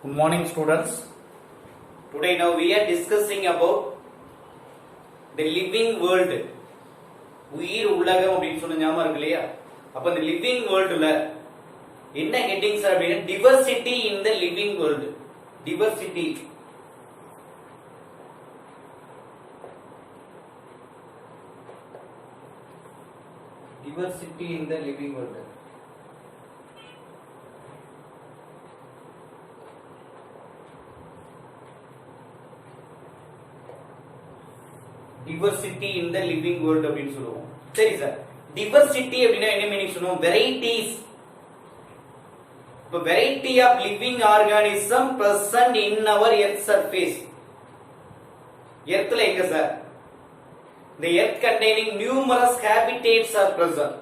Good morning, students. Today now we are discussing about the living world. உயிர் உலகம் அப்படின்னு சொன்ன ஞாபகம் இருக்கு இல்லையா? அப்ப இந்த லிவிங் வேர்ல்டுல என்ன ஹெட்டிங்ஸ் அப்படின்னா diversity in the living world. Diversity. Diversity in the living world. Diversity in the living world அப்படினு சொல்லுவோம். சரி சார். Diversity அப்படினா என்ன மீனிங் சொல்லுவோம்? Varieties. இப்போ variety of living organism present in our earth surface. எர்த்ல எங்க sir? The earth containing numerous habitats are present.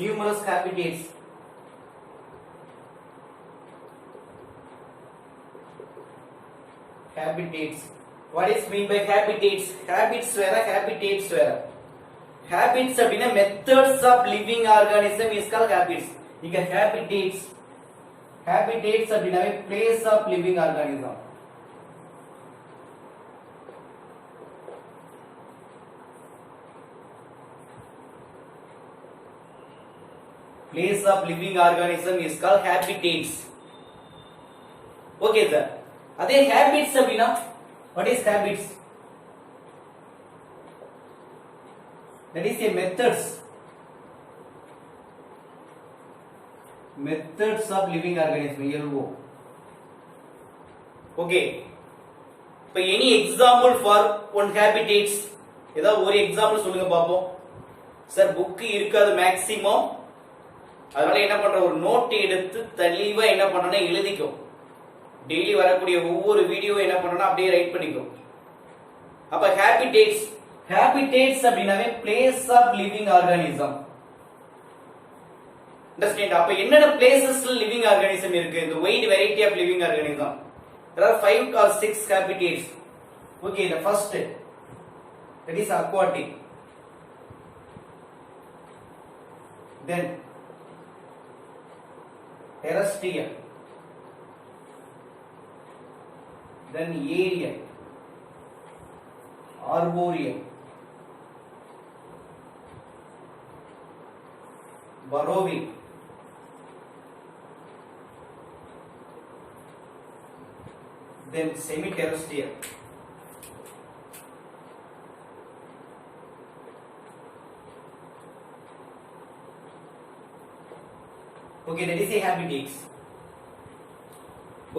Numerous habitats. Habitats. What is mean by habitats? Habits வேற habitats வேற. Habits அப்படினா methods of living organism is called habits. இங்க habitats. Habitats அப்படினாவே place of living organism. Place of living organism is called habitats. Okay sir. அதே habits அப்படினா what is habits? That is a methods. Methods of living organism. LO. Okay. இப்போ any example for one habitats? ஏதாவது ஒரு example சொல்லுங்க பாப்போம். Sir book இருக்காது maximum. அதனால என்ன பண்ற ஒரு நோட் எடுத்து தெளிவா என்ன பண்றேன்னா எழுதிக்கோ. டெய்லி வரக்கூடிய ஒவ்வொரு வீடியோ என்ன பண்றோம்னா அப்படியே ரைட் பண்ணிக்கோ. அப்ப habitats அப்படினாவே place of living organism. Understand? அப்ப என்னென்ன places living organism இருக்கு? The wide variety of living organism. There are 5 or 6 habitats. Okay, the first that is aquatic. Then terrestrial. Then aerial, arboreal, burrowing, then semi-terrestrial. Okay, that is a habitats.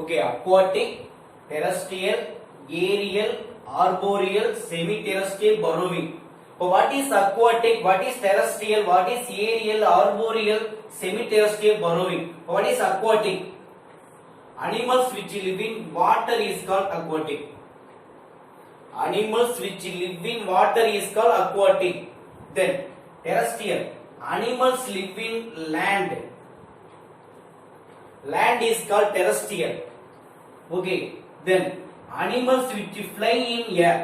Okay, aquatic, terrestrial, aerial, arboreal, semi-terrestrial, burrowing. So what is aquatic? What is terrestrial? What is aerial, arboreal, semi-terrestrial, burrowing? What is aquatic? Animals which live in water is called aquatic. Animals which live in water is called aquatic. Then terrestrial. Animals live in land. Land is called terrestrial. Okay. Then animals which fly in air.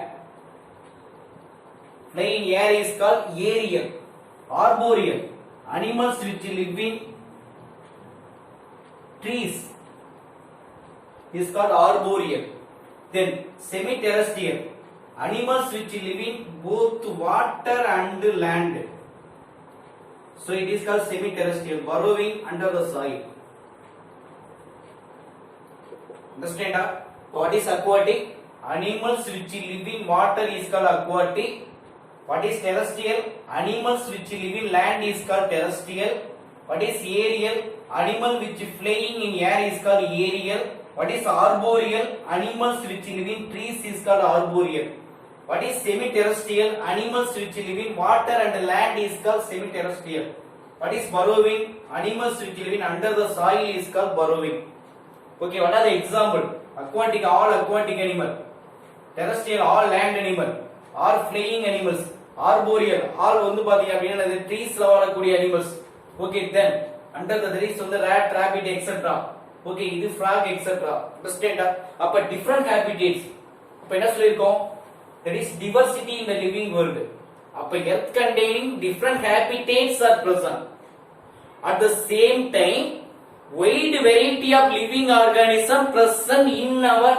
Fly in air is called aerial. Arboreal. Animals which live in trees is called arboreal. Then semi-terrestrial. Animals which live in both water and land. So it is called semi-terrestrial. Burrowing under the soil. Understand? What is aquatic? Animals which live in water is called aquatic. What is terrestrial? Animals which live in land is called terrestrial. What is aerial? Animal which flying in air is called aerial. What is arboreal? Animals which live in trees is called arboreal. What is semi-terrestrial? Animals which live in water and land is called semi-terrestrial. What is burrowing? Animals which live in under the soil is called burrowing. Okay, what are the example? Aquatic, all aquatic animal. Terrestrial, all land animal. All flying animals. Arboreal, all வந்து பாத்தீங்க அப்படினா அது ட்ரீஸ்ல வாழக்கூடிய animals. Okay, then under the there is on the rat, rabbit, etc. Okay, இது frog, etc. Understand? அப்ப different habitats. அப்ப என்ன சொல்லிருக்கோம்? There is diversity in the living world. அப்ப earth containing different habitats are present. At the same time, wide variety of living organism present in our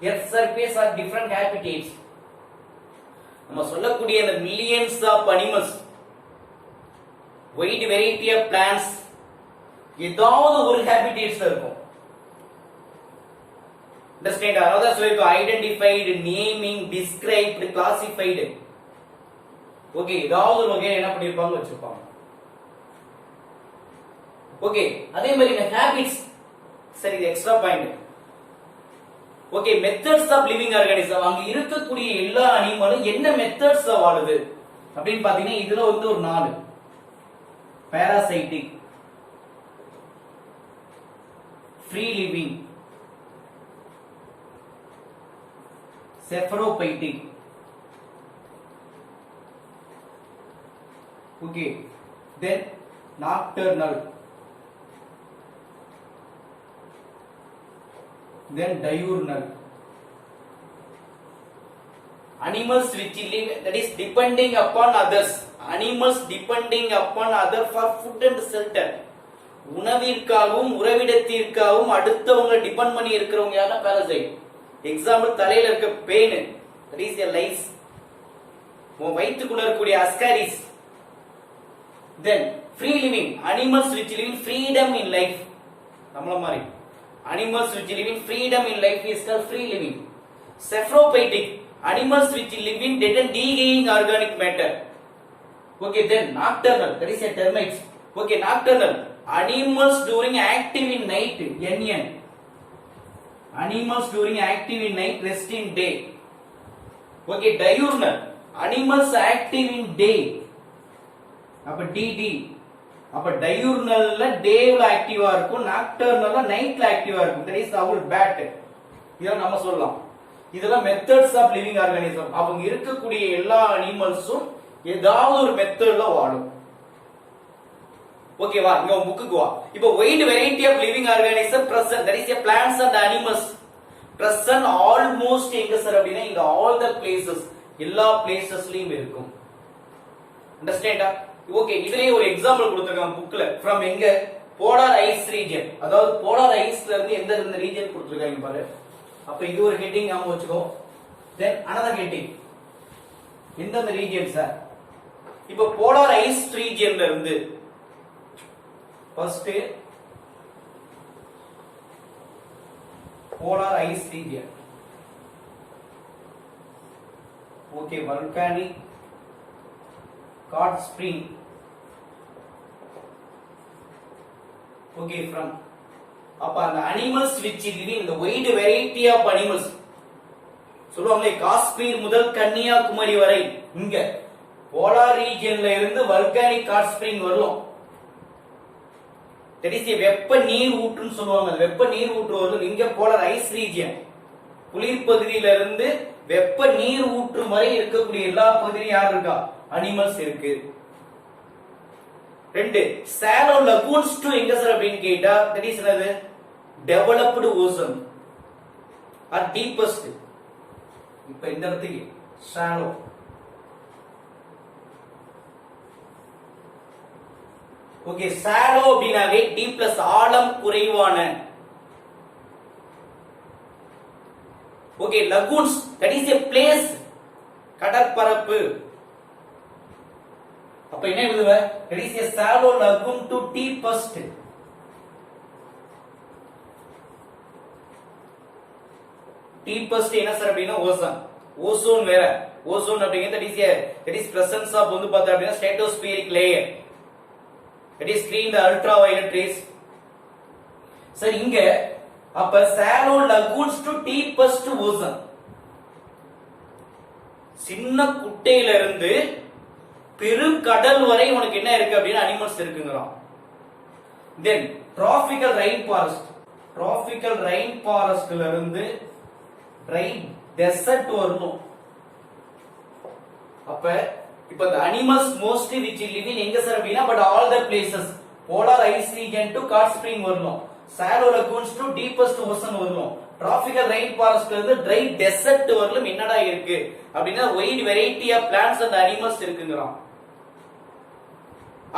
earth surface or different habitats. நம்ம சொல்லக்கூடிய அந்த millions of animals, wide variety of plants, ஏதாவது ஒரு habitats இருக்கும். Understand? அதாவது சொல்லிருக்கோம் identified, naming, described, classified. Okay, ஏதாவது ஒரு வகையில என்ன பண்ணிருப்பாங்க வச்சிருப்பாங்க. ஓகே, அதே மாதிரி இந்த ஹேபிட்ஸ், சரி இது extra point. Okay, methods of living organism, அங்க இருக்கக்கூடிய எல்லா அனிமலும் என்ன மெத்தட்ஸ் வாழுது அப்படின்னு பாத்தீங்கன்னா இதுல வந்து ஒரு 4: parasitic, free living, saprophytic, okay, then nocturnal, then diurnal. Animals which live, that is depending upon others, animals depending upon other for food and shelter. உணவிற்காகவும் உறவிடத்திற்காகவும் அடுத்தவங்க டிபெண்ட் பண்ணி இருக்கிறவங்க யாரா பாராசைட். எக்ஸாம்பிள் தலையில இருக்க பேன், that is a lice. உன் வயிற்றுக்குள்ள இருக்கக்கூடிய ascaris. Then free living, animals which live in freedom in life. நம்மள மாதிரி animals which live in freedom in life is called free living. Saprophytic, animals which live in dead and decaying organic matter. Okay, then nocturnal, that is a termites. Okay, nocturnal, animals during active in night, NN. Animals during active in night, rest in day. Okay, diurnal, animals active in day. அப்ப DD, அப்ப diurnalல டேல ஆக்டிவா இருக்கும், nocturnalல நைட்ல ஆக்டிவா இருக்கும். that is our bat. இத நம்ம சொல்லலாம். இதெல்லாம் மெத்தட்ஸ் ஆஃப் லிவிங் ஆர்கானிசம். அவங்க இருக்கக்கூடிய எல்லா அனிமல்ஸும் ஏதாவது ஒரு மெத்தட்ல வாழும். ஓகேவா? இங்க புக்குக்கு வா. இப்போ wide variety of living organism present, that is a plants and animals present almost எங்க சார் அப்படினா இந்த all the places, எல்லா பிளேசஸ்லயும் இருக்கும். அண்டர்ஸ்டாண்டா? ஓகே, இதுலயே ஒரு எக்ஸாம்பிள் கொடுத்திருக்காங்க புக்ல. ஃப்ரம் எங்க? Polar ice region. அதாவது போலார் ஐஸ்ல இருந்து எந்த ரீஜன் கொடுத்திருக்காங்க பாரு. அப்ப இது ஒரு ஹெட்டிங் ஞாபகம் வச்சுக்கோ. தென் another ஹெட்டிங், எந்த ரீஜன் சார்? இப்போ போலார் ஐஸ் ரீஜன்ல இருந்து first polar ice region. Okay, volcanic hot spring. Okay, from அப்ப அந்த animals which live in the wide variety of animals சொல்லுவாங்களே, காஷ்மீர் முதல் கன்னியாகுமரி வரை இங்க போலார் ரீஜன்ல இருந்து volcanic hot spring வரும். that is a வெப்ப நீர் ஊற்றுன்னு சொல்லுவாங்க. வெப்ப நீர் ஊற்று வரும் இங்க போலார் ஐஸ் ரீஜன். குளிர் பகுதியில இருந்து வெப்ப நீர் ஊற்று வரை இருக்கக்கூடிய எல்லா பகுதியிலும் யார் இருக்கா? அனிமல்ஸ் இருக்கு. 2 shallow lagoons to எங்க சார் அப்படினு கேட்டா that is என்னது? developed ocean or deepest. இப்போ இந்த இடத்துக்கு shallow. ஓகே, shallow அப்படினாவே deep plus ஆழம் குறைவான. Okay, lagoons, that is a place, கடற்பரப்பு. அப்ப என்ன எழுதுவ? that is a shallow lagoon to deepest. deepest என்ன சார் அப்படினா ஓசோன். ஓசோன் வேற. ஓசோன் அப்படிங்கிறது that is presence of வந்து பார்த்தா அப்படினா stratospheric layer. that is screen the ultraviolet rays. சரி, இங்க அப்ப shallow lagoons to deepest ocean. சின்ன குட்டையில இருந்து பெரும் கடல் வரை உனக்கு என்ன இருக்கு அப்படினா அனிமல்ஸ் இருக்குங்கறாம். தென் tropical rain forest. tropical rain forestல இருந்து dry desert வரணும். அப்ப இப்ப the animals mostly which live in எங்க சார் அப்படினா but all the places polar ice region to hot spring வரணும். shallow lagoons to deepest ocean வரணும். tropical rain forestல இருந்து dry desert வரலும் என்னடா இருக்கு அப்படினா wide variety of plants and animals இருக்குங்கறாம்.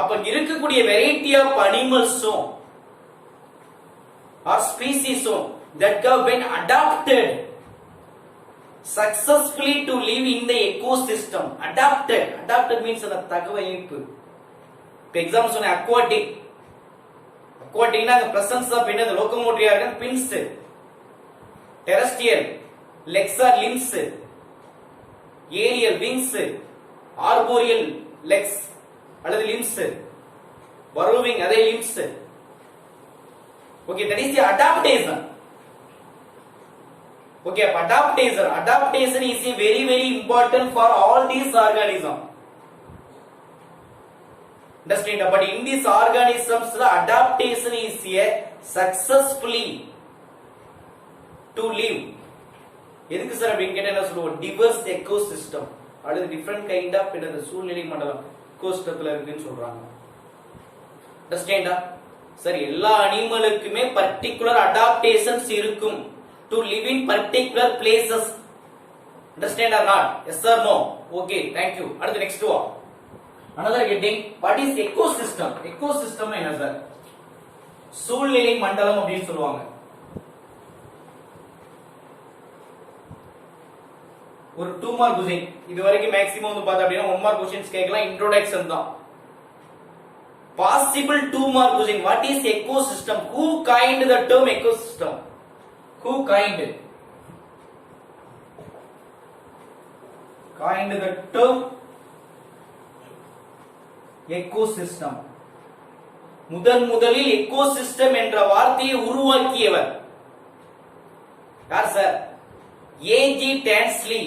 அப்ப இருக்கக்கூடிய வெரைட்டி ஆஃப் அனிமல்ஸும் or species zone that have been adapted successfully to live in the ecosystem. Adapted means அந்த தகவமைப்பு. இப்போ எக்ஸாம்பிள் சொன்ன aquatic னா presence of என்னது locomotor organ fins, terrestrial legs or limbs, aerial wings, arboreal legs அல்லது limbs, burrowing அதே limbs. Okay, that is the adaptation. Okay, adaptation is very important for all these organisms. Understand? But in these organisms, the adaptation is a successfully to live. எதுக்கு sir அப்படின்னு கேட்டா என்ன சொல்லுவோம்? diverse ecosystem அல்லது different kind of இந்த சூழ்நிலை மண்டலம் ecosystemல இருக்குன்னு சொல்றாங்க. Understand? சார் எல்லா அனிமலுக்குமே பர்టిక్యులர் அடாப்டேஷன்ஸ் இருக்கும் to live in particular places. Understand or not? Yes or no? Okay, thank you. அடுத்து next one. Another heading, what is ecosystem? Ecosystem என்ன சார்? சூழ்நிலை மண்டலம் அப்படின்னு சொல்லுவாங்க. ஒரு 2 மார்க் क्वेश्चन இது வரைக்கும் மேக்ஸिमम வந்து பார்த்தா அப்படினா 1 மார்க் क्वेश्चंस கேட்கலாம், இன்ட்ரோடக்ஷன் தான். Possible 2 mark question. What is ecosystem? Who coined the term ecosystem? Who coined the term ecosystem? முதலில் ecosystem என்ற வார்த்தையை உருவாக்கியவர் யார் sir? A.G. Tansley.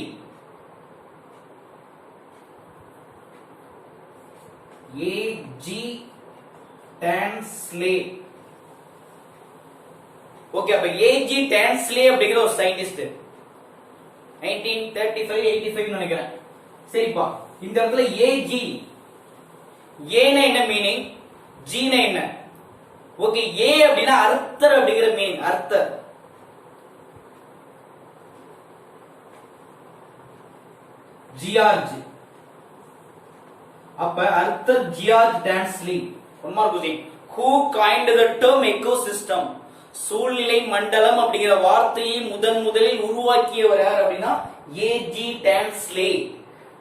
A.G. Tansley. Okay, அப்ப A.G. Tansley அப்படிங்கிற ஒரு சயின்டிஸ்ட் 1935 85 நினைக்கிறேன். சரிப்பா, இந்த இடத்துல A.G. ஏனா என்ன மீனிங், G னா என்ன? ஓகே, A அப்படினா அர்த்தர் அப்படிங்கிற மீனிங், அர்த்தர். ஜியார்ஜ், அப்ப Arthur George Tansley. One mark question. Who coined the term ecosystem? சூழ்நிலை மண்டலம் அப்படிங்கிற வார்த்தையை முதலில் உருவாக்கியவர் யார் அப்படினா A.G. Tansley.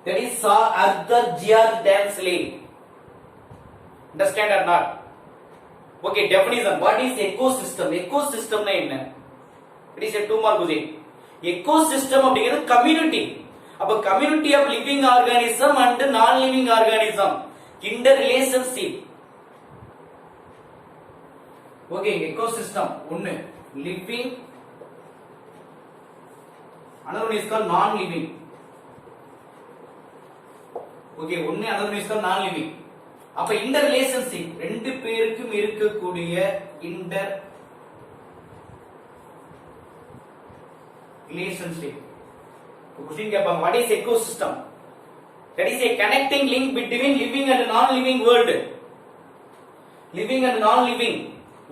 That is Arthur George Tansley. Understand or not? Okay, definition. What is ecosystem? Ecosystem னா என்ன? It is a 2 mark question. Ecosystem அப்படிங்கிறது community. அப்ப community of living organism and non living organism interrelationship. Okay, ecosystem ஒன்னு living, another one is called non living. Okay, ஒன்னு another one is called non living. அப்ப interrelationship ரெண்டு பேருக்கும் இருக்கக்கூடிய inter relationship. Question கேட்பாங்க, what is ecosystem? That is a connecting link between living and non-living world. Living and non-living,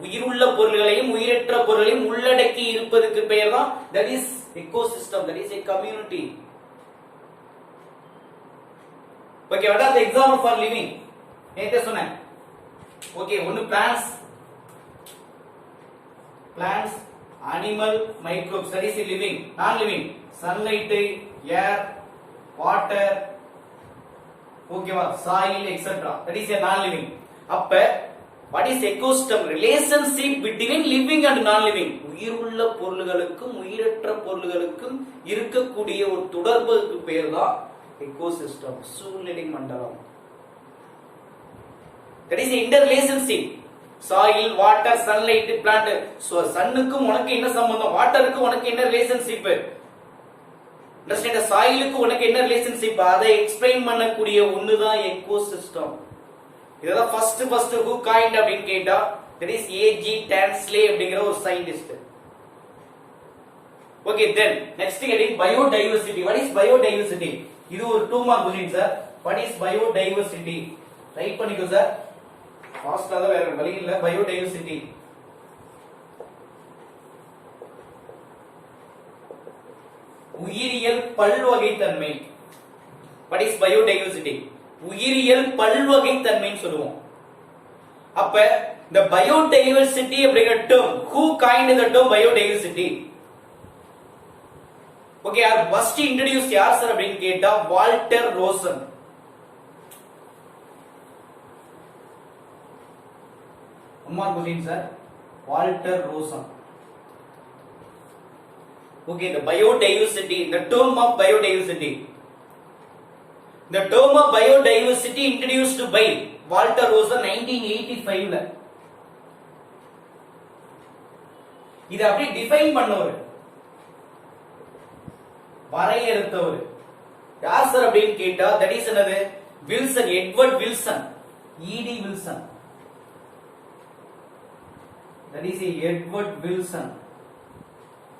உயிருள்ள பொருள்களையும் உயிரற்ற பொருளையும் உள்ளடக்கி இருப்பதற்கு பெயர் தான் that is ecosystem. That is a community. Okay, what are the example for living? என்ன சொன்னேன்? Okay, ஒன்னு plants, animal, microbes. That is living. Non-living, sunlight, air, water, okay va, soil, etc. That is a non-living. அப்ப what is ecosystem? Relationship between living and non-living. உயிருள்ள பொருள்களுக்கும் உயிரற்ற பொருள்களுக்கும் இருக்கக்கூடிய ஒரு தொடர்புக்கு பெயர் தான் ecosystem, சூழ்நிலை மண்டலம். That is interrelationship. Soil, water, sunlight, plant. So sunனுக்கும் உனக்கு என்ன சம்பந்தம், வாட்டருக்கு உனக்கு என்ன ரிலேஷன்ஷிப், understand? சாயிலுக்கு உனக்கு என்ன ரிலேஷன்ஷிப், அதை எக்ஸ்பிளைன் பண்ணக்கூடிய ஒண்ணுதான் ecosystem. இதெல்லாம் ஃபர்ஸ்ட் who coined அப்படினு கேட்டா that is A.G. Tansley அப்படிங்கிற ஒரு scientist. Okay, then next heading, biodiversity. What is biodiversity? இது ஒரு 2 mark question sir. What is biodiversity? Right பண்ணிக்கோ சார், ஃபாஸ்டா தான், வேற வழி இல்ல. biodiversity உயிரியல் பல்வகைத்தன்மை. What is biodiversity? உயிரியல் பல்வகைத்தன்மைன்னு சொல்லுவோம். அப்ப இந்த பயோடைவர்சிட்டி அப்படிங்கிற term, who coined the term biodiversity? Okay, யார் ஃபர்ஸ்ட் இன்ட்ரோ듀ஸ் யார் சார் அப்படின்னு கேட்டா Walter Rosen. One question sir, Walter Rosen. Okay, the biodiversity, the term of biodiversity. The term of biodiversity introduced by Walter Rosen 1985 ல. இத அப்படி define பண்ணவர், வரையறுத்தவர் யார் sir அப்படின்னு கேட்டா தட் இஸ் என்னது வில்சன், எட்வர்ட் வில்சன், இடி Wilson. that is Edward Wilson.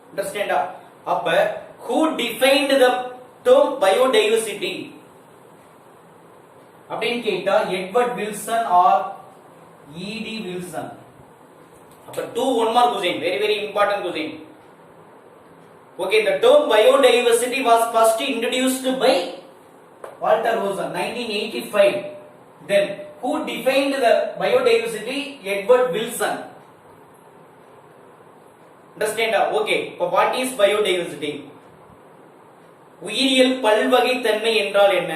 Understand? அப்ப who defined the term biodiversity அப்படின்னு கேட்டா எட்வர்ட் வில்சன் ஆர் இடி வில்சன். அப்ப 1 more question, very very important question. Okay, the term biodiversity was first introduced by Walter Rosen 1985. Then who defined the biodiversity? Edward Wilson. Understand? Okay, what is biodiversity? உயிரியல் பல்வகைத்தன்மை என்றால் என்ன?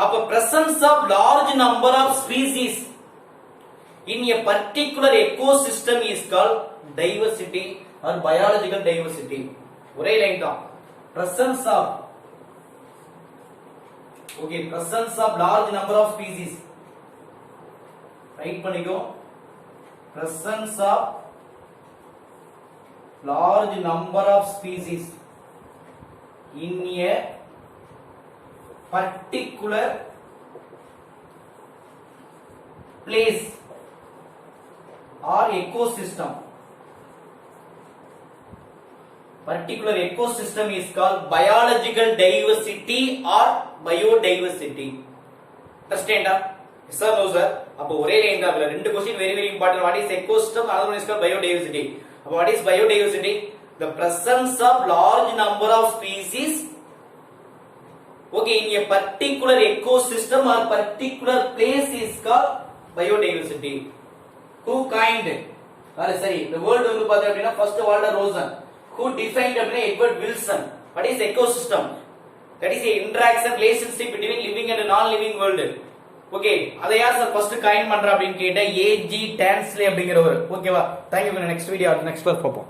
அப்ப presence of large number of species in a particular ecosystem is called diversity or biological diversity. ஒரே line தான். presence of, okay, presence of large number of species, right பண்ணிக்கோ. presence of large number of species in a particular place or ecosystem. Particular ecosystem is called biological diversity or biodiversity. Understand? Yes or no sir? அப்ப ஒரே line தான். ரெண்டு question very very important. What is ecosystem? Another one is called biodiversity. What is biodiversity? The presence of large number of species, okay, in a particular ecosystem or particular place is called biodiversity. Who coined? Sorry, the word வந்து பாத்தீங்க அப்படினா first Walter Rosen. Who defined அப்படினா Edward Wilson. What is ecosystem? That is a interaction relationship between living and non-living world. Okay, அதை யார் sir first coin பண்றா அப்படின்னு கேட்டா AG Tansley அப்படிங்கிறவர். ஓகேவா? Thank you. Next video next class பார்ப்போம்.